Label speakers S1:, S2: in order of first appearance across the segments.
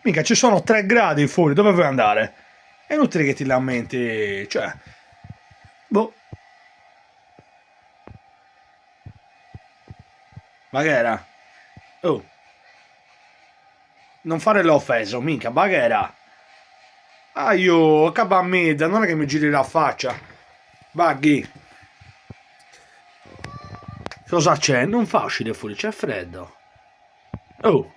S1: Mica ci sono 3 gradi fuori, dove vuoi andare? È inutile che ti lamenti, cioè... Boh, Baghera. Oh, non fare l'offeso, mica, Baghera. Ah, io, cabamida, non è che mi giri la faccia. Baghi, cosa c'è? Non fa uscire fuori, c'è freddo. Oh,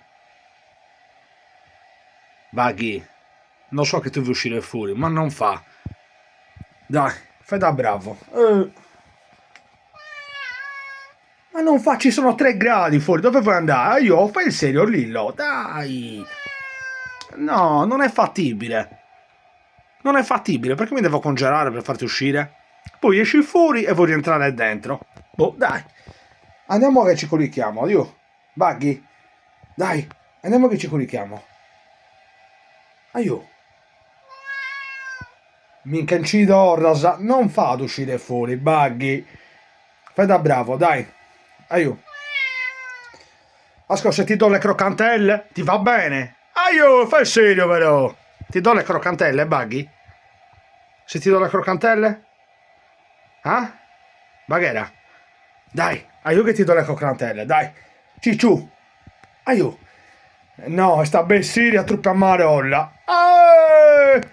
S1: Baghi, non so che tu vuoi uscire fuori, ma non fa. Dai, fai da bravo. Ma non fa, ci sono 3 gradi fuori, dove vuoi andare? Ah, io, fai il serio, Lillo, dai. No, non è fattibile. Non è fattibile, perché mi devo congelare per farti uscire? Poi esci fuori e vuoi rientrare dentro. Boh, dai. Andiamo che ci colichiamo, io. Buggy, dai, andiamo che ci colichiamo. Aiù. Minchia incido, rasa. Non fa ad uscire fuori, Buggy. Fai da bravo, dai. Aiù. Ascolta, se ti do le croccantelle, ti va bene? Aiù, fai serio però. Ti do le croccantelle, Buggy? Se ti do le croccantelle? Ah? Baghera? Dai, aiù che ti do le croccantelle, dai. Cicciù. Aiù. No, sta ben Siria, truppa marolla.